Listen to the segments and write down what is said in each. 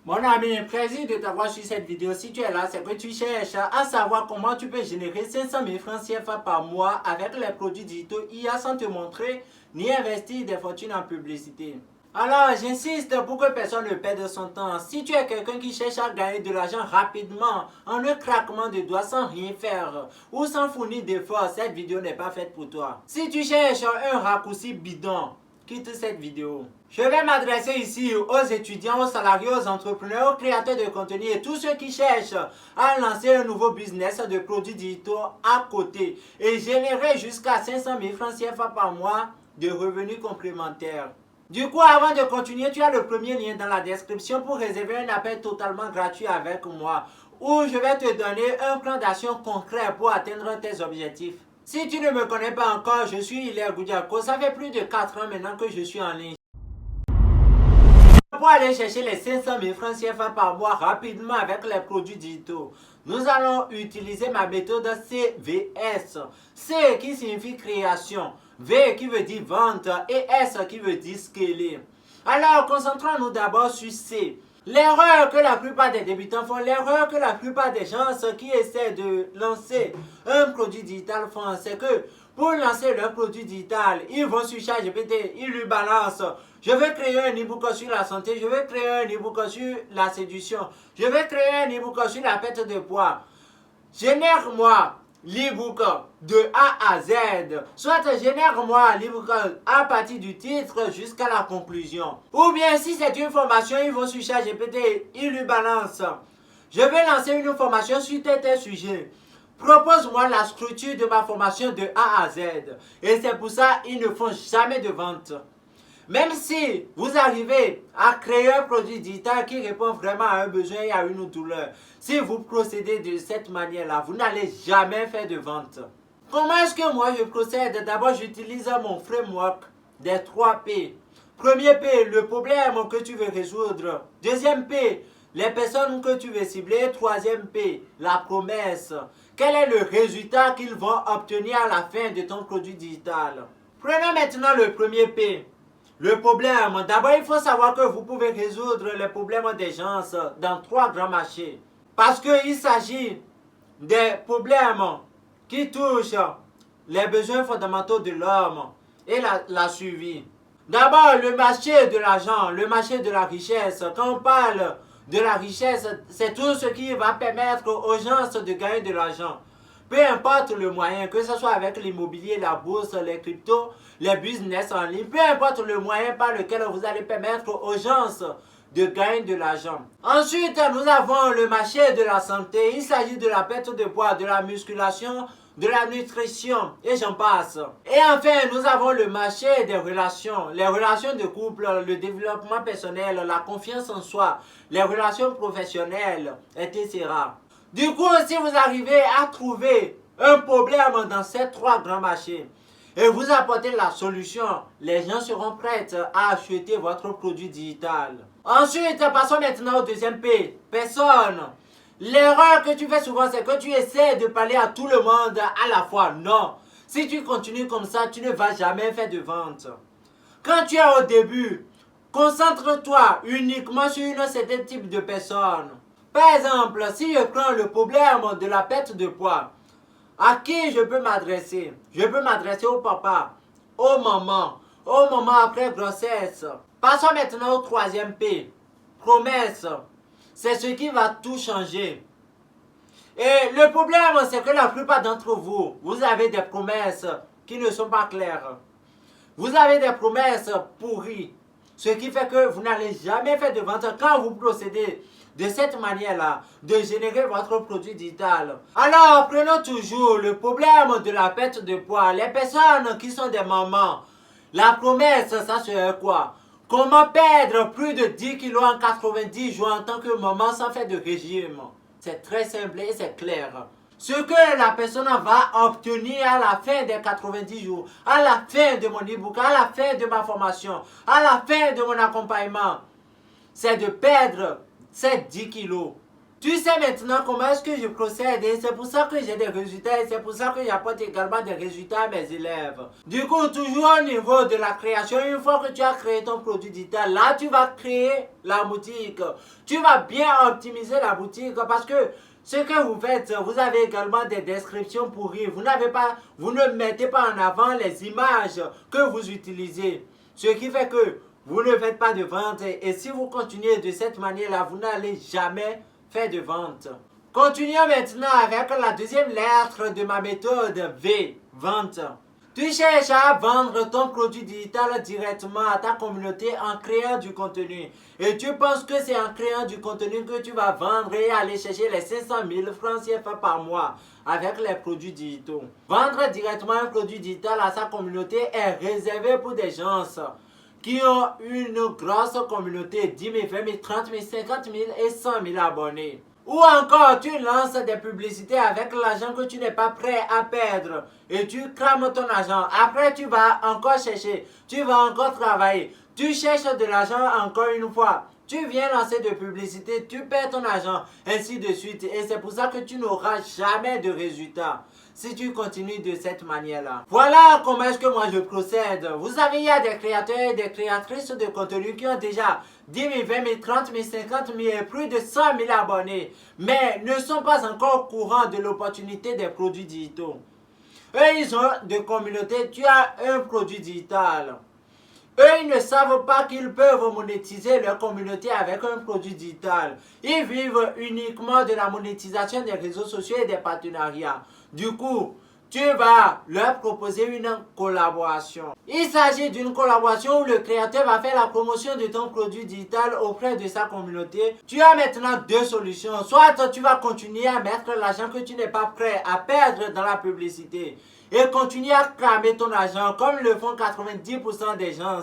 Mon ami, plaisir de t'avoir sur cette vidéo. Si tu es là, c'est que tu cherches à savoir comment tu peux générer 500 000 francs CFA par mois avec les produits digitaux IA sans te montrer ni investir des fortunes en publicité. Alors, j'insiste pour que personne ne perde son temps. Si tu es quelqu'un qui cherche à gagner de l'argent rapidement, en un claquement de doigts sans rien faire ou sans fournir d'efforts, cette vidéo n'est pas faite pour toi. Si tu cherches un raccourci bidon, quitte cette vidéo. Je vais m'adresser ici aux étudiants, aux salariés, aux entrepreneurs, aux créateurs de contenu et tous ceux qui cherchent à lancer un nouveau business de produits digitaux à côté et générer jusqu'à 500 000 francs CFA par mois de revenus complémentaires. Du coup, avant de continuer, tu as le premier lien dans la description pour réserver un appel totalement gratuit avec moi où je vais te donner un plan d'action concret pour atteindre tes objectifs. Si tu ne me connais pas encore, je suis Hilaire Goudiako. Ça fait plus de 4 ans maintenant que je suis en ligne. Pour aller chercher les 500 000 francs CFA par mois rapidement avec les produits digitaux, nous allons utiliser ma méthode CVS. C qui signifie création, V qui veut dire vente et S qui veut dire scaler. Alors, concentrons-nous d'abord sur C. L'erreur que la plupart des débutants font, l'erreur que la plupart des gens qui essaient de lancer un produit digital font, c'est que pour lancer leur produit digital, ils vont sur ChatGPT, ils lui balancent. Je vais créer un e-book sur la santé, je vais créer un e-book sur la séduction, je vais créer un e-book sur la perte de poids. Génère-moi l'e-book de A à Z, soit génère-moi l'e-book à partir du titre jusqu'à la conclusion. Ou bien si c'est une formation, ils vont sur ChatGPT, ils lui balancent. Je vais lancer une formation sur tel sujet. Propose-moi la structure de ma formation de A à Z. Et c'est pour ça qu'ils ne font jamais de vente. Même si vous arrivez à créer un produit digital qui répond vraiment à un besoin et à une douleur, si vous procédez de cette manière-là, vous n'allez jamais faire de vente. Comment est-ce que moi je procède? D'abord, j'utilise mon framework des 3 P. Premier P, le problème que tu veux résoudre. Deuxième P, les personnes que tu veux cibler. Troisième P, la promesse. Quel est le résultat qu'ils vont obtenir à la fin de ton produit digital? Prenons maintenant le premier P. Le problème. D'abord, il faut savoir que vous pouvez résoudre les problèmes des gens dans 3 grands marchés. Parce qu'il s'agit des problèmes qui touchent les besoins fondamentaux de l'homme et la survie. D'abord, le marché de l'argent, le marché de la richesse. Quand on parle de la richesse, c'est tout ce qui va permettre aux gens de gagner de l'argent. Peu importe le moyen, que ce soit avec l'immobilier, la bourse, les cryptos, les business en ligne, peu importe le moyen par lequel vous allez permettre aux gens de gagner de l'argent. Ensuite, nous avons le marché de la santé. Il s'agit de la perte de poids, de la musculation, de la nutrition et j'en passe. Et enfin, nous avons le marché des relations, les relations de couple, le développement personnel, la confiance en soi, les relations professionnelles, etc. Du coup, si vous arrivez à trouver un problème dans ces 3 grands marchés et vous apportez la solution, les gens seront prêts à acheter votre produit digital. Ensuite, passons maintenant au deuxième P, personne. L'erreur que tu fais souvent, c'est que tu essaies de parler à tout le monde à la fois. Non, si tu continues comme ça, tu ne vas jamais faire de vente. Quand tu es au début, concentre-toi uniquement sur un certain type de personne. Par exemple, si je prends le problème de la perte de poids, à qui je peux m'adresser? Je peux m'adresser au papa, aux mamans après grossesse. Passons maintenant au troisième P, promesse. C'est ce qui va tout changer. Et le problème, c'est que la plupart d'entre vous, vous avez des promesses qui ne sont pas claires. Vous avez des promesses pourries. Ce qui fait que vous n'allez jamais faire de vente quand vous procédez de cette manière-là, de générer votre produit digital. Alors, prenons toujours le problème de la perte de poids. Les personnes qui sont des mamans, la promesse, ça serait quoi? Comment perdre plus de 10 kilos en 90 jours en tant que maman sans faire de régime? C'est très simple et c'est clair. Ce que la personne va obtenir à la fin des 90 jours, à la fin de mon e-book, à la fin de ma formation, à la fin de mon accompagnement, c'est de perdre ces 10 kilos Tu sais maintenant comment est-ce que je procède et c'est pour ça que j'ai des résultats et c'est pour ça que j'apporte également des résultats à mes élèves. Du coup, toujours au niveau de la création, une fois que tu as créé ton produit digital, là tu vas créer la boutique. Tu vas bien optimiser la boutique parce que ce que vous faites, vous avez également des descriptions pourries. Vous ne mettez pas en avant les images que vous utilisez. Ce qui fait que vous ne faites pas de vente et si vous continuez de cette manière-là, vous n'allez jamais faire de vente. Continuons maintenant avec la deuxième lettre de ma méthode V, vente. Tu cherches à vendre ton produit digital directement à ta communauté en créant du contenu. Et tu penses que c'est en créant du contenu que tu vas vendre et aller chercher les 500 000 francs CFA par mois avec les produits digitaux. Vendre directement un produit digital à sa communauté est réservé pour des gens qui ont une grosse communauté, 10 000, 20 000, 30 000, 50 000 et 100 000 abonnés. Ou encore, tu lances des publicités avec l'argent que tu n'es pas prêt à perdre et tu crames ton argent. Après, tu vas encore chercher, tu vas encore travailler. Tu cherches de l'argent encore une fois. Tu viens lancer de publicité, tu perds ton argent, ainsi de suite. Et c'est pour ça que tu n'auras jamais de résultat si tu continues de cette manière-là. Voilà comment est-ce que moi je procède. Vous savez, il y a des créateurs et des créatrices de contenu qui ont déjà 10 000, 20 000, 30 000, 50 000 et plus de 100 000 abonnés, mais ne sont pas encore au courant de l'opportunité des produits digitaux. Eux, ils ont des communautés, tu as un produit digital. Eux, ils ne savent pas qu'ils peuvent monétiser leur communauté avec un produit digital. Ils vivent uniquement de la monétisation des réseaux sociaux et des partenariats. Du coup, tu vas leur proposer une collaboration. Il s'agit d'une collaboration où le créateur va faire la promotion de ton produit digital auprès de sa communauté. Tu as maintenant deux solutions. Soit tu vas continuer à mettre l'argent que tu n'es pas prêt à perdre dans la publicité et continuer à cramer ton argent comme le font 90% des gens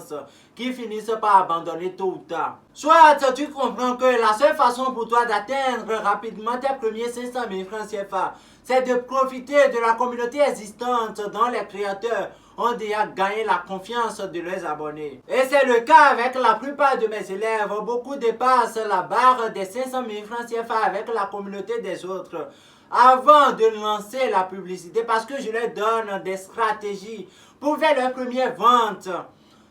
qui finissent par abandonner tôt ou tard. Soit tu comprends que la seule façon pour toi d'atteindre rapidement tes premiers 500 000 francs CFA, c'est de profiter de la communauté existante dont les créateurs ont déjà gagné la confiance de leurs abonnés. Et c'est le cas avec la plupart de mes élèves. Beaucoup dépassent la barre des 500 000 francs CFA avec la communauté des autres avant de lancer la publicité parce que je leur donne des stratégies pour faire leur première vente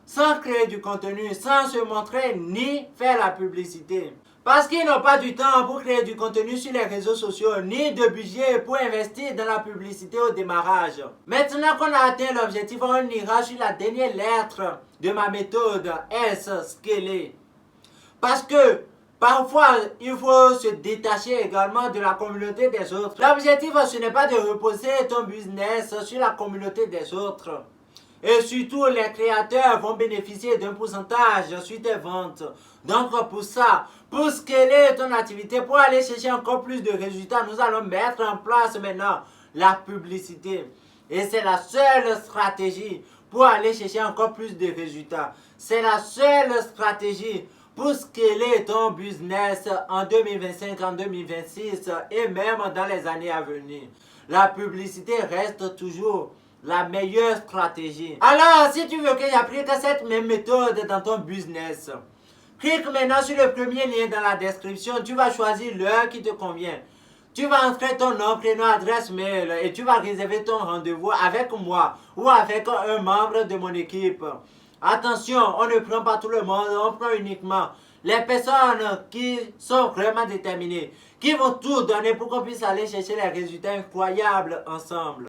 sans créer du contenu, sans se montrer ni faire la publicité. Parce qu'ils n'ont pas du temps pour créer du contenu sur les réseaux sociaux, ni de budget pour investir dans la publicité au démarrage. Maintenant qu'on a atteint l'objectif, on ira sur la dernière lettre de ma méthode, S, scaler. Parce que parfois, il faut se détacher également de la communauté des autres. L'objectif, ce n'est pas de reposer ton business sur la communauté des autres. Et surtout, les créateurs vont bénéficier d'un pourcentage sur tes ventes. Donc pour ça, pour scaler ton activité, pour aller chercher encore plus de résultats, nous allons mettre en place maintenant la publicité. Et c'est la seule stratégie pour aller chercher encore plus de résultats. C'est la seule stratégie pour scaler ton business en 2025, en 2026 et même dans les années à venir. La publicité reste toujours la meilleure stratégie. Alors, si tu veux que j'applique cette même méthode dans ton business, clique maintenant sur le premier lien dans la description. Tu vas choisir l'heure qui te convient. Tu vas entrer ton nom, prénom, adresse mail et tu vas réserver ton rendez-vous avec moi ou avec un membre de mon équipe. Attention, on ne prend pas tout le monde, on prend uniquement les personnes qui sont vraiment déterminées, qui vont tout donner pour qu'on puisse aller chercher les résultats incroyables ensemble.